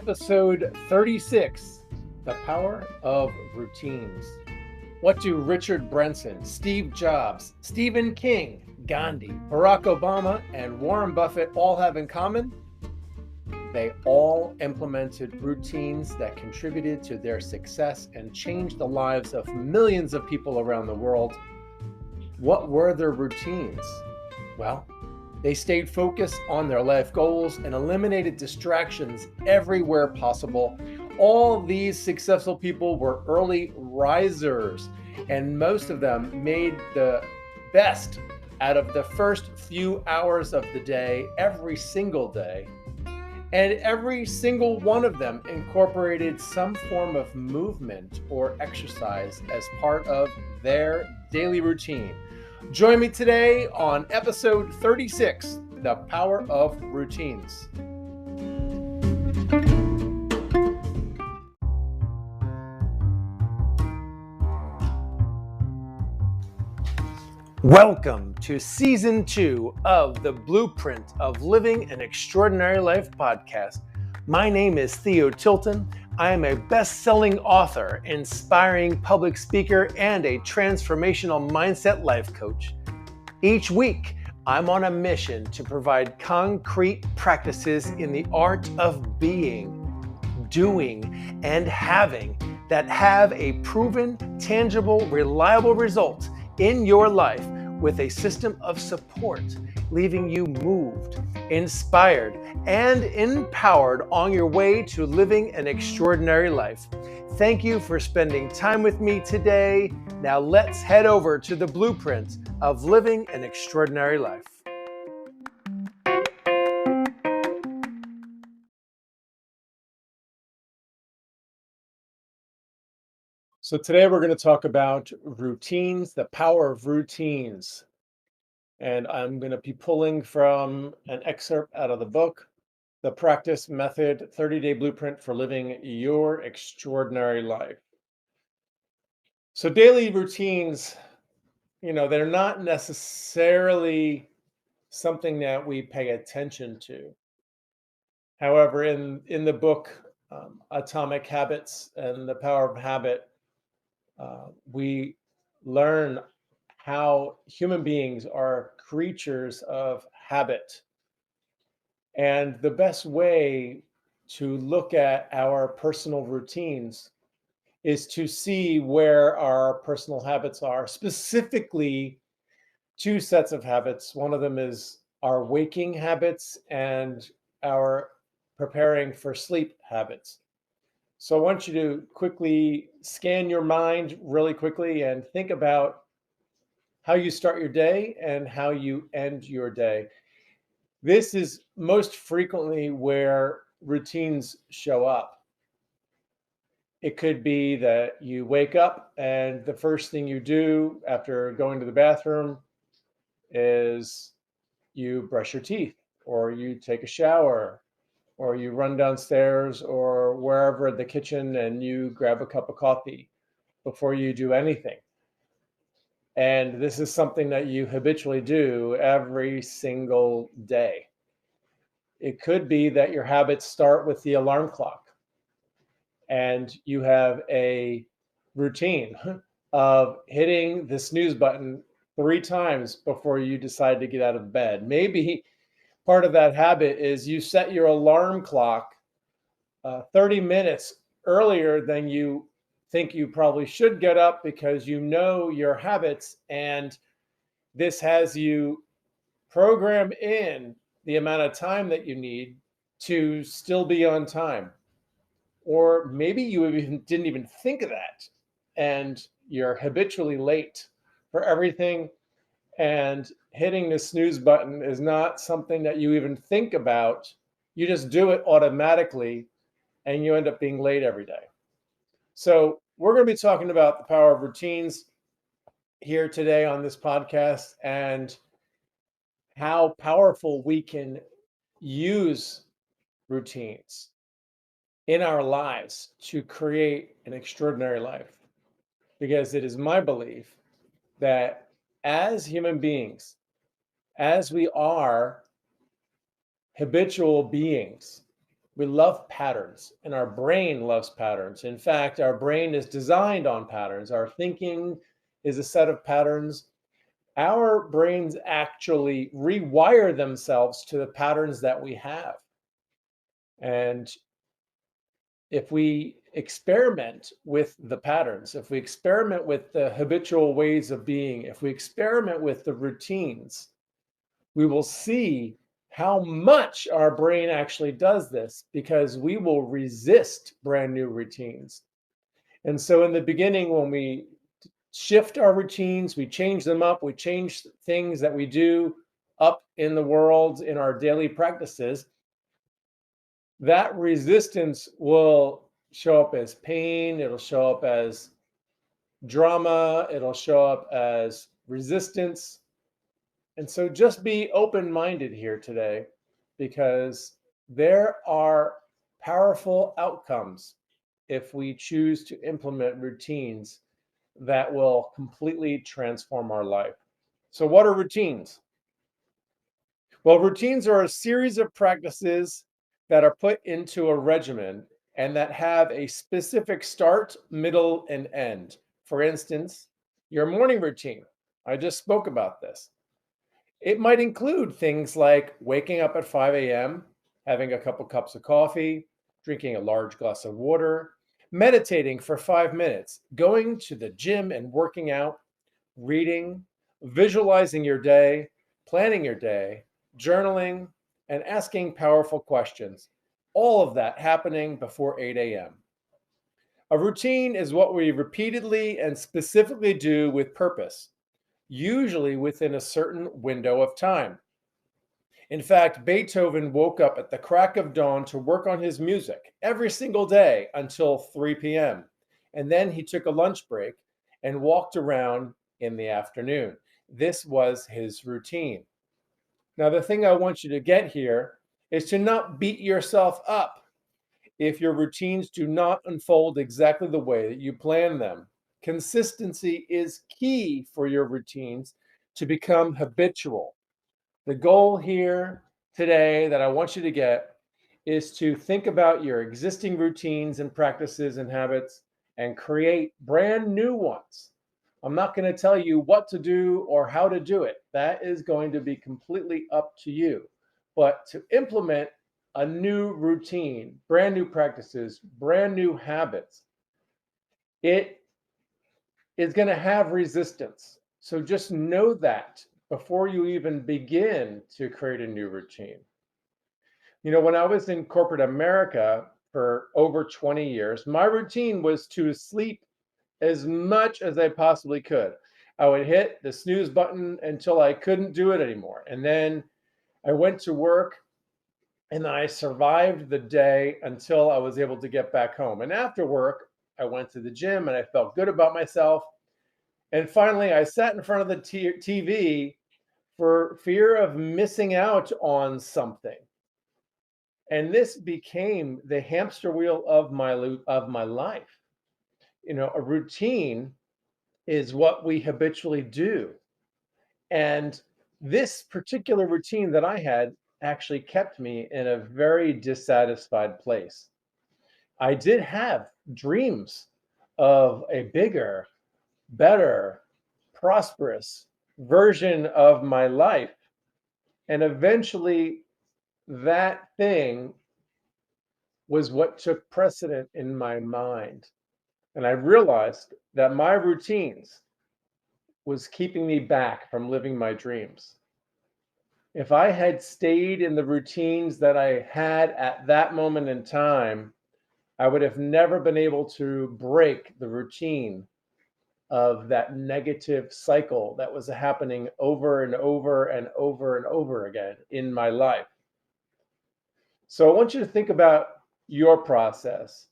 episode 36, The Power of Routines. What do Richard Branson, Steve Jobs, Stephen King, Gandhi, Barack Obama, and Warren Buffett all have in common? They all implemented routines that contributed to their success and changed the lives of millions of people around the world. What were their routines? Well, they stayed focused on their life goals and eliminated distractions everywhere possible. All these successful people were early risers, and most of them made the best out of the first few hours of the day every single day. And every single one of them incorporated some form of movement or exercise as part of their daily routine. Join me today on episode 36, The Power of Routines. Welcome to Season 2 of the Blueprint of Living an Extraordinary Life podcast. My name is Theo Tilton. I am a best-selling author, inspiring public speaker, and a transformational mindset life coach. Each week, I'm on a mission to provide concrete practices in the art of being, doing, and having that have a proven, tangible, reliable result in your life with a system of support, leaving you moved, inspired, and empowered on your way to living an extraordinary life. Thank you for spending time with me today. Now let's head over to the blueprint of living an extraordinary life. So today we're going to talk about routines, the power of routines. And I'm going to be pulling from an excerpt out of the book, The Practice Method, 30-Day Blueprint for Living Your Extraordinary Life. So daily routines, they're not necessarily something that we pay attention to. However, in the book, Atomic Habits and the Power of Habit, we learn how human beings are creatures of habit. And the best way to look at our personal routines is to see where our personal habits are, specifically two sets of habits. One of them is our waking habits and our preparing for sleep habits. So I want you to quickly scan your mind really quickly and think about how you start your day and how you end your day. This is most frequently where routines show up. It could be that you wake up and the first thing you do after going to the bathroom is you brush your teeth, or you take a shower, or you run downstairs or wherever in the kitchen and you grab a cup of coffee before you do anything. And this is something that you habitually do every single day. It could be that your habits start with the alarm clock and you have a routine of hitting the snooze button 3 times before you decide to get out of bed. Maybe part of that habit is you set your alarm clock 30 minutes earlier than you think you probably should get up because you know your habits, and this has you program in the amount of time that you need to still be on time. Or maybe you didn't even think of that and you're habitually late for everything, and hitting the snooze button is not something that you even think about. You just do it automatically and you end up being late every day. So we're going to be talking about the power of routines here today on this podcast, and how powerful we can use routines in our lives to create an extraordinary life. Because it is my belief that as human beings, as we are habitual beings, We love patterns, and our brain loves patterns. In fact, our brain is designed on patterns. Our thinking is a set of patterns. Our brains actually rewire themselves to the patterns that we have. And if we experiment with the patterns, if we experiment with the habitual ways of being, if we experiment with the routines, we will see how much our brain actually does this because we will resist brand new routines. And so, in the beginning, when we shift our routines, we change them up, we change things that we do up in the world in our daily practices, that resistance will show up as pain, it'll show up as drama, it'll show up as resistance. And so just be open minded here today because there are powerful outcomes if we choose to implement routines that will completely transform our life. So, what are routines? Well, routines are a series of practices that are put into a regimen and that have a specific start, middle, and end. For instance, your morning routine. I just spoke about this. It might include things like waking up at 5 a.m., having a couple cups of coffee, drinking a large glass of water, meditating for 5 minutes, going to the gym and working out, reading, visualizing your day, planning your day, journaling, and asking powerful questions. All of that happening before 8 a.m. A routine is what we repeatedly and specifically do with purpose, usually within a certain window of time. In fact, Beethoven woke up at the crack of dawn to work on his music every single day until 3 p.m. And then he took a lunch break and walked around in the afternoon. This was his routine. Now, the thing I want you to get here is to not beat yourself up if your routines do not unfold exactly the way that you plan them. Consistency is key for your routines to become habitual. The goal here today that I want you to get is to think about your existing routines and practices and habits and create brand new ones. I'm not going to tell you what to do or how to do it. That is going to be completely up to you. But to implement a new routine, brand new practices, brand new habits, it is going to have resistance. So just know that before you even begin to create a new routine. You know, when I was in corporate America for over 20 years, my routine was to sleep as much as I possibly could. I would hit the snooze button until I couldn't do it anymore. And then I went to work and I survived the day until I was able to get back home. And after work, I went to the gym and I felt good about myself. And finally, I sat in front of the TV for fear of missing out on something. And this became the hamster wheel of my life. You know, a routine is what we habitually do. And this particular routine that I had actually kept me in a very dissatisfied place. I did have dreams of a bigger, better, prosperous version of my life. And eventually, that thing was what took precedent in my mind. And I realized that my routines was keeping me back from living my dreams. If I had stayed in the routines that I had at that moment in time, I would have never been able to break the routine of that negative cycle that was happening over and over and over and over again in my life. So I want you to think about your process,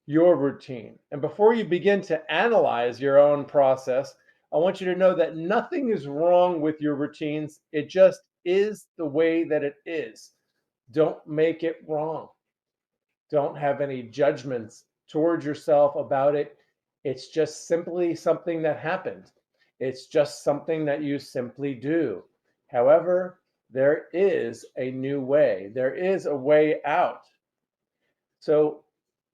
your routine. And before you begin to analyze your own process, I want you to know that nothing is wrong with your routines. It just is the way that it is. Don't make it wrong. Don't have any judgments towards yourself about it. It's just simply something that happened. It's just something that you simply do. However, there is a new way. There is a way out. So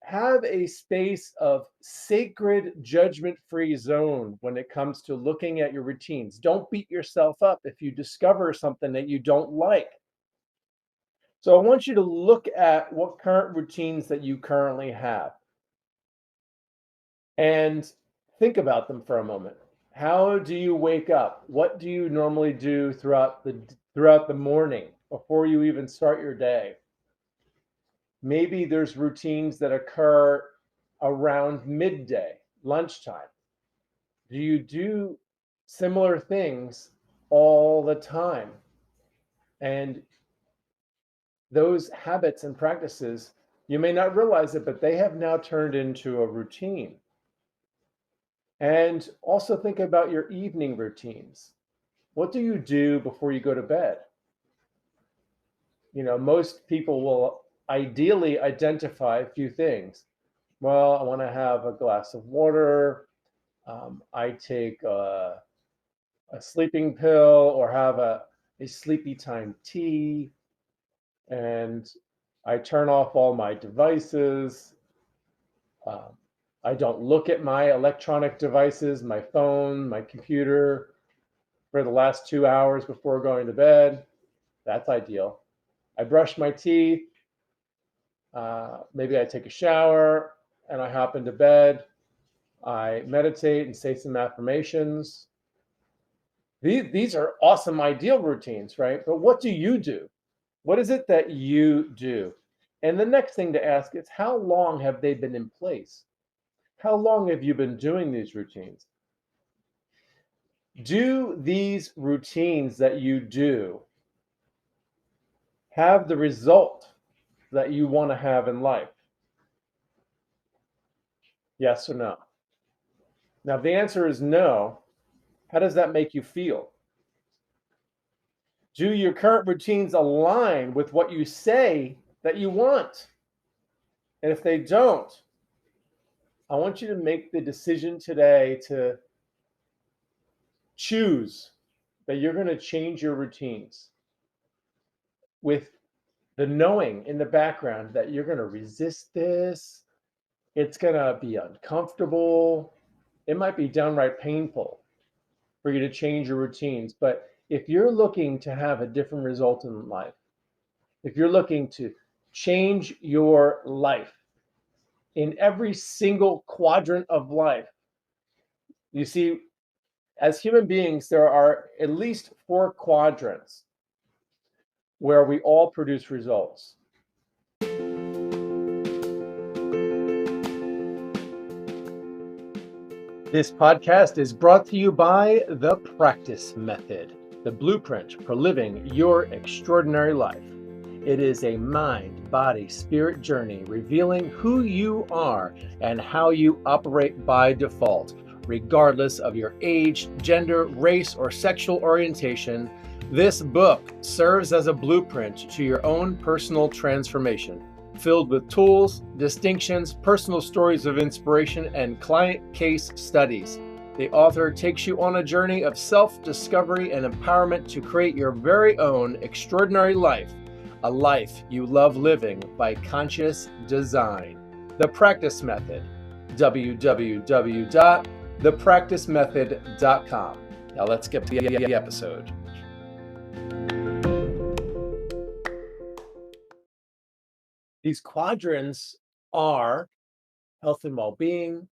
have a space of sacred judgment-free zone when it comes to looking at your routines. Don't beat yourself up if you discover something that you don't like. So I want you to look at what current routines that you currently have and think about them for a moment. How do you wake up? What do you normally do throughout the morning before you even start your day? Maybe there's routines that occur around midday, lunchtime. Do you do similar things all the time? And those habits and practices, you may not realize it, but they have now turned into a routine. And also think about your evening routines. What do you do before you go to bed? Most people will ideally identify a few things. Well, I want to have a glass of water. I take a sleeping pill or have a sleepy time tea, and I turn off all my devices. Um, I don't look at my electronic devices, my phone, my computer, for the last 2 hours before going to bed. That's ideal. I brush my teeth. Maybe I take a shower and I hop into bed. I meditate and say some affirmations. These are awesome, ideal routines, right? But what do you do? What is it that you do? And the next thing to ask is, how long have they been in place? How long have you been doing these routines? Do these routines that you do have the result that you want to have in life? Yes or no? Now, if the answer is no, how does that make you feel? Do your current routines align with what you say that you want? And if they don't, I want you to make the decision today to choose that you're going to change your routines with the knowing in the background that you're going to resist this. It's going to be uncomfortable. It might be downright painful for you to change your routines. But if you're looking to have a different result in life, if you're looking to change your life in every single quadrant of life, you see, as human beings, there are at least 4 quadrants where we all produce results. This podcast is brought to you by The Practice Method, the blueprint for living your extraordinary life. It is a mind, body, spirit journey revealing who you are and how you operate by default, regardless of your age, gender, race, or sexual orientation. This book serves as a blueprint to your own personal transformation, filled with tools, distinctions, personal stories of inspiration, and client case studies. The author takes you on a journey of self-discovery and empowerment to create your very own extraordinary life, a life you love living by conscious design. The Practice Method, www.thepracticemethod.com. Now let's get to the episode. These quadrants are health and well-being,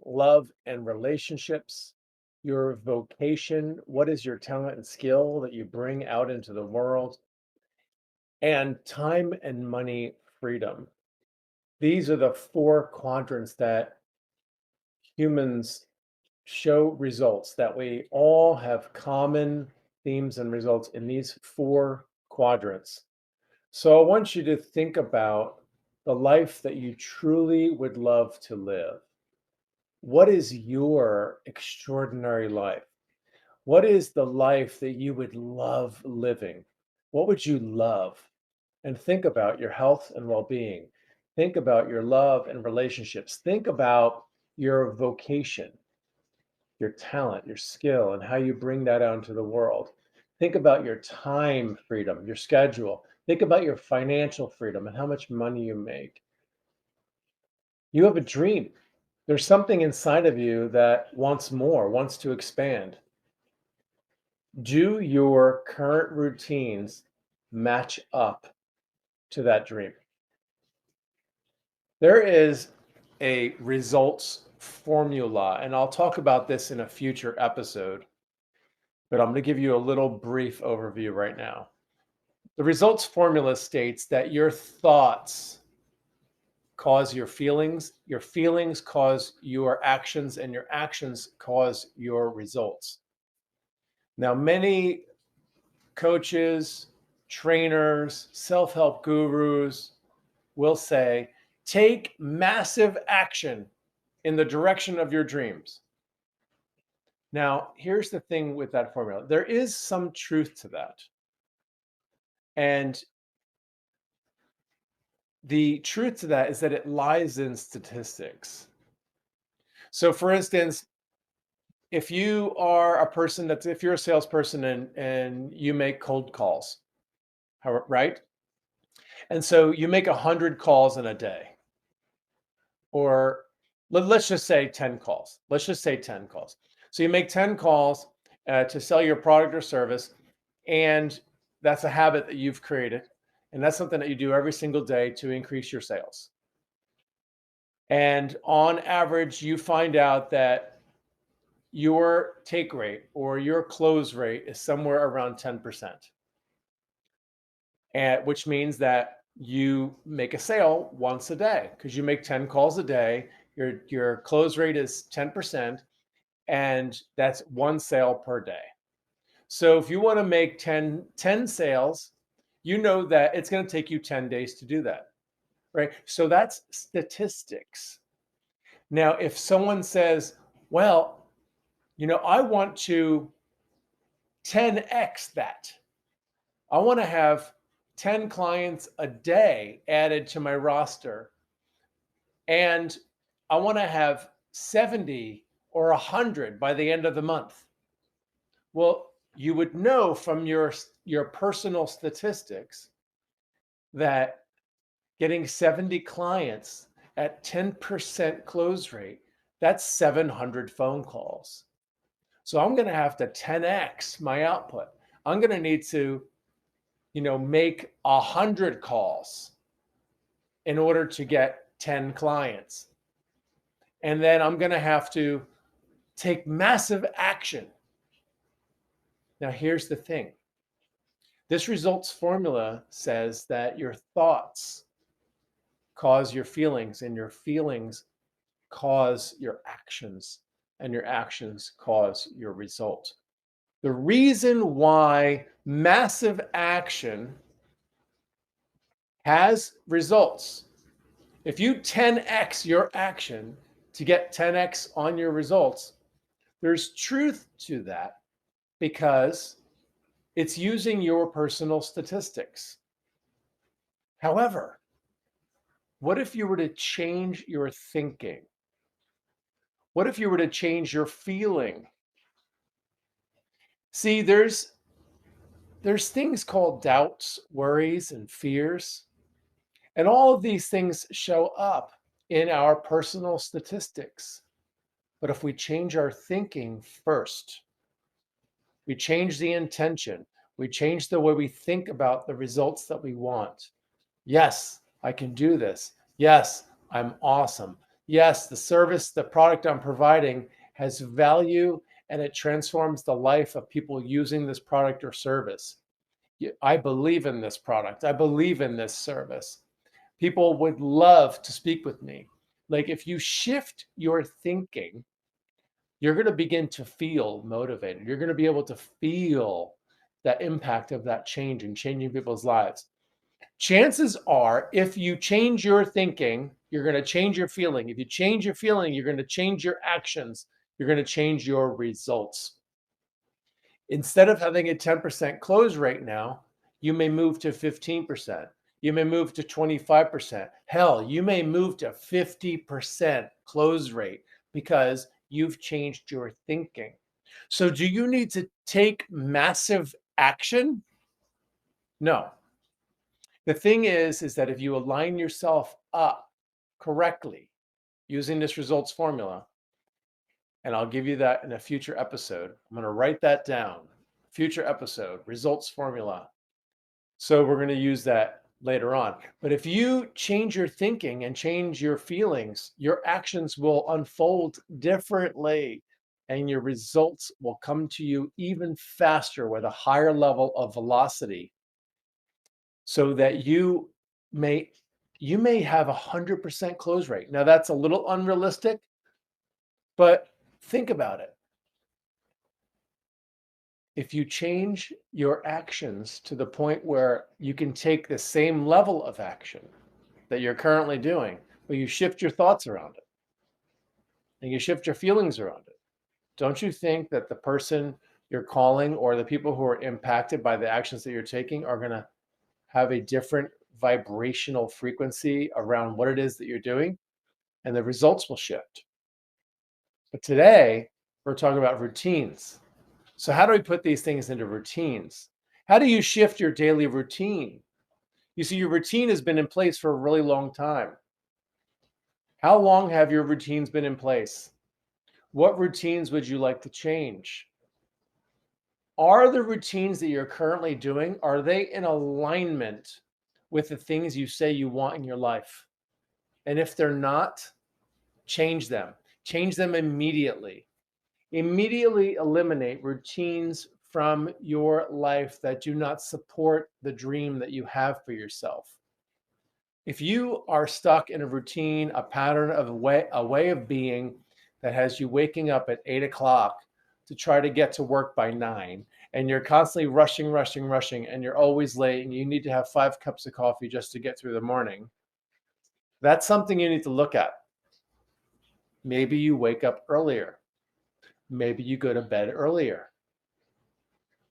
love and relationships, your vocation, what is your talent and skill that you bring out into the world, and time and money freedom. These are the 4 quadrants that humans show results, that we all have common themes and results in these 4 quadrants. So I want you to think about the life that you truly would love to live. What is your extraordinary life? What is the life that you would love living? What would you love? And think about your health and well-being. Think about your love and relationships. Think about your vocation, your talent, your skill, and how you bring that out into the world. Think about your time freedom, your schedule. Think about your financial freedom and how much money you make. You have a dream. There's something inside of you that wants more, wants to expand. Do your current routines match up to that dream? There is a results formula, and I'll talk about this in a future episode, but I'm going to give you a little brief overview right now. The results formula states that your thoughts cause your feelings cause your actions, and your actions cause your results. Now, many coaches, trainers, self help gurus will say, take massive action in the direction of your dreams. Now, here's the thing with that formula, there is some truth to that. And the truth to that is that it lies in statistics. So, for instance, if you are a person if you're a salesperson and you make cold calls, right? And so you make 100 calls in a day, or let's just say 10 calls. Let's just say 10 calls. So you make 10 calls to sell your product or service, and that's a habit that you've created. And that's something that you do every single day to increase your sales. And on average, you find out that your take rate or your close rate is somewhere around 10%. And which means that you make a sale once a day because you make 10 calls a day. Your close rate is 10%, and that's one sale per day. So if you want to make 10 sales, you know that it's going to take you 10 days to do that, right? So that's statistics. Now, if someone says, well, I want to 10x that, I want to have 10 clients a day added to my roster, and I want to have 70 or 100 by the end of the month. Well, you would know from your personal statistics that getting 70 clients at 10% close rate, that's 700 phone calls. So I'm going to have to 10x my output. I'm going to need to make 100 calls in order to get 10 clients. And then I'm going to have to take massive action. Now, here's the thing. This results formula says that your thoughts cause your feelings, and your feelings cause your actions, and your actions cause your result. The reason why massive action has results, if you 10x your action to get 10x on your results, there's truth to that because it's using your personal statistics. However, what if you were to change your thinking? What if you were to change your feeling? See, there's things called doubts, worries, and fears. And all of these things show up in our personal statistics. But if we change our thinking first, we change the intention, we change the way we think about the results that we want. Yes, I can do this. Yes, I'm awesome. Yes, the service, the product I'm providing has value, and it transforms the life of people using this product or service. I believe in this product. I believe in this service. People would love to speak with me. Like, if you shift your thinking, you're going to begin to feel motivated. You're going to be able to feel that impact of that change and changing people's lives. Chances are, if you change your thinking, you're going to change your feeling. If you change your feeling, you're going to change your actions. You're going to change your results. Instead of having a 10% close rate now, you may move to 15%. You may move to 25%. Hell, you may move to 50% close rate because you've changed your thinking. So, do you need to take massive action? No. The thing is that if you align yourself up correctly, using this results formula. And I'll give you that in a future episode. I'm going to write that down. Future episode, results formula. So we're going to use that later on. But if you change your thinking and change your feelings, your actions will unfold differently and your results will come to you even faster with a higher level of velocity so that may you may have 100% close rate. Now that's a little unrealistic, but think about it. If you change your actions to the point where you can take the same level of action that you're currently doing, but you shift your thoughts around it and you shift your feelings around it, don't you think that the person you're calling or the people who are impacted by the actions that you're taking are going to have a different vibrational frequency around what it is that you're doing? And the results will shift. But today, we're talking about routines. So how do we put these things into routines? How do you shift your daily routine? You see, your routine has been in place for a really long time. How long have your routines been in place? What routines would you like to change? Are the routines that you're currently doing, are they in alignment with the things you say you want in your life? And if they're not, change them. Change them immediately. Immediately eliminate routines from your life that do not support the dream that you have for yourself. If you are stuck in a routine, a pattern of a way of being that has you waking up at 8 o'clock to try to get to work by 9, and you're constantly rushing, and you're always late, and you need to have 5 cups of coffee just to get through the morning, that's something you need to look at. Maybe you wake up earlier. Maybe you go to bed earlier.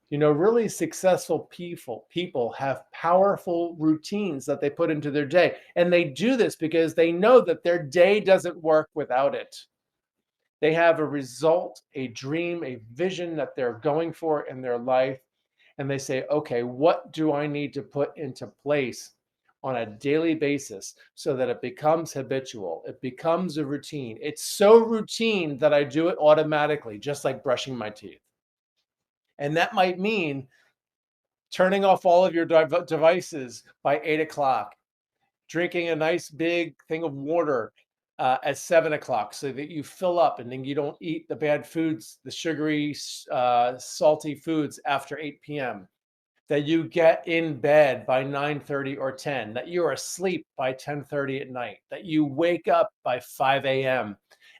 You know, really successful people have powerful routines that they put into their day. And they do this because they know that their day doesn't work without it. They have a result, a dream, a vision that they're going for in their life. And they say, okay, what do I need to put into place on a daily basis so that it becomes habitual? It becomes a routine. It's so routine that I do it automatically, just like brushing my teeth. And that might mean turning off all of your devices by 8 o'clock, drinking a nice big thing of water at 7 o'clock so that you fill up and then you don't eat the bad foods, the sugary, salty foods after 8 p.m. That you get in bed by 9:30 or 10, that you're asleep by 10:30 at night, that you wake up by 5 a.m.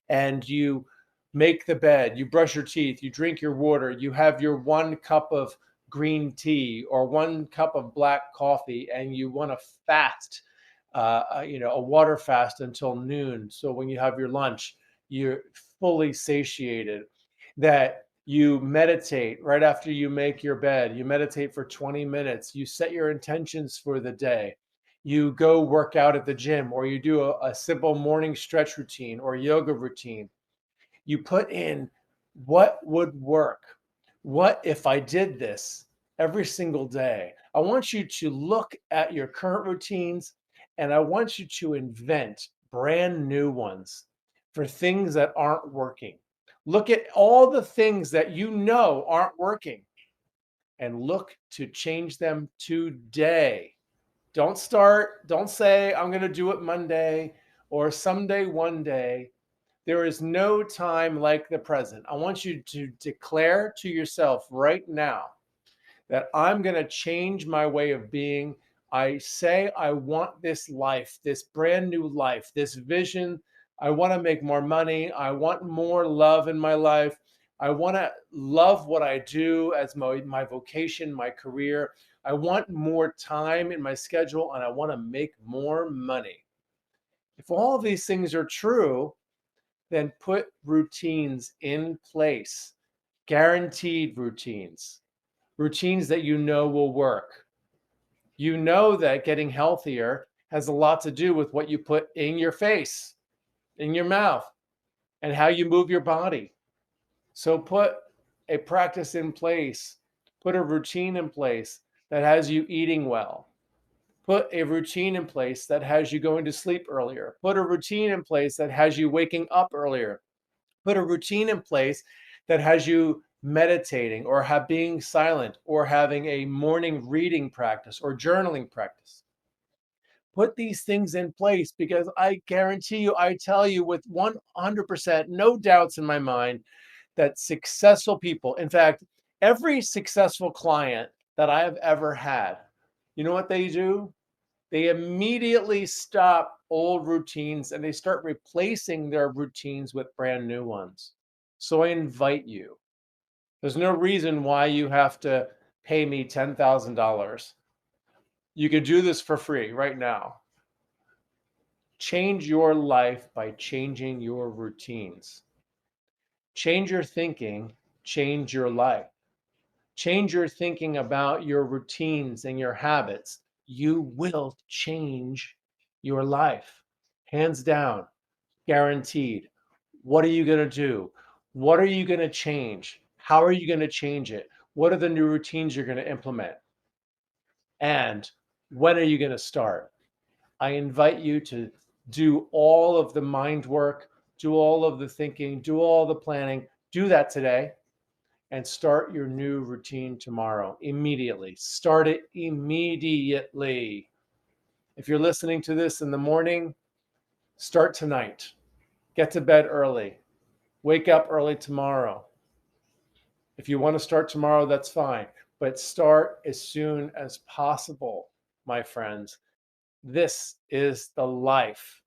and you make the bed, you brush your teeth, you drink your water, you have your 1 cup of green tea or 1 cup of black coffee, and you want to fast, a water fast until noon. So when you have your lunch, you're fully satiated. That you meditate right after you make your bed. You meditate for 20 minutes. You set your intentions for the day. You go work out at the gym, or you do a simple morning stretch routine or yoga routine. You put in what would work. What if I did this every single day? I want you to look at your current routines and I want you to invent brand new ones for things that aren't working. Look at all the things that you know aren't working and look to change them today. Don't say, I'm going to do it Monday or someday, one day. There is no time like the present. I want you to declare to yourself right now that I'm going to change my way of being. I say I want this life, this brand new life, this vision. I want to make more money. I want more love in my life. I want to love what I do as my vocation, my career. I want more time in my schedule and I want to make more money. If all of these things are true, then put routines in place, guaranteed routines, routines that you know will work. You know that getting healthier has a lot to do with what you put in your face, in your mouth, and how you move your body. So put a practice in place, put a routine in place that has you eating well. Put a routine in place that has you going to sleep earlier. Put a routine in place that has you waking up earlier. Put a routine in place that has you meditating or being silent or having a morning reading practice or journaling practice. Put these things in place because I guarantee you, I tell you with 100%, no doubts in my mind, that successful people, in fact, every successful client that I have ever had, you know what they do? They immediately stop old routines and they start replacing their routines with brand new ones. So I invite you. There's no reason why you have to pay me $10,000. You could do this for free right now. Change your life by changing your routines. Change your thinking, change your life. Change your thinking about your routines and your habits. You will change your life. Hands down, guaranteed. What are you going to do? What are you going to change? How are you going to change it? What are the new routines you're going to implement? And when are you going to start? I invite you to do all of the mind work, do all of the thinking, do all the planning. Do that today and start your new routine tomorrow immediately. Start it immediately. If you're listening to this in the morning, start tonight. Get to bed early. Wake up early tomorrow. If you want to start tomorrow, that's fine, but start as soon as possible, my friends. This is the life,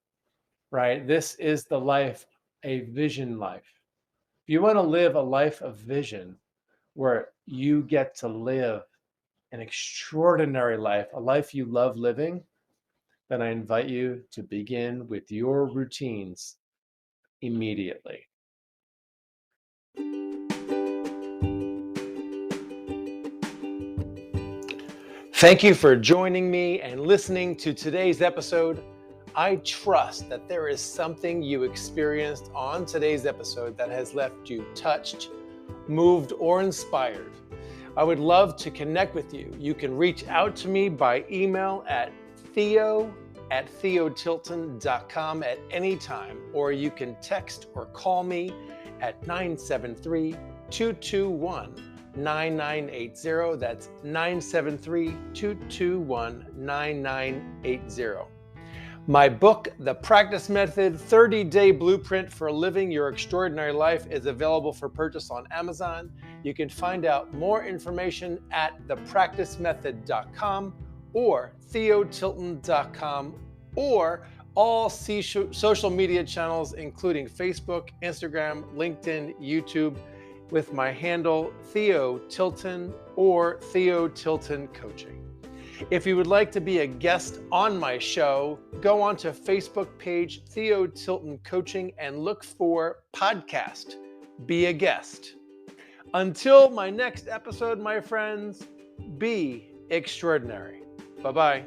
right? This is the life, a vision life. If you want to live a life of vision where you get to live an extraordinary life, a life you love living, then I invite you to begin with your routines immediately. Thank you for joining me and listening to today's episode. I trust that there is something you experienced on today's episode that has left you touched, moved, or inspired. I would love to connect with you. You can reach out to me by email at theo@theotilton.com at any time, or you can text or call me at 973-221-9980. That's 973-221-9980. My book, The Practice Method, 30-Day Blueprint for Living Your Extraordinary Life, is available for purchase on Amazon. You can find out more information at thepracticemethod.com or theotilton.com or all social media channels, including Facebook, Instagram, LinkedIn, YouTube, with my handle Theo Tilton or Theo Tilton Coaching. If you would like to be a guest on my show, go on to Facebook page Theo Tilton Coaching and look for podcast. Be a guest. Until my next episode, my friends, be extraordinary. Bye-bye.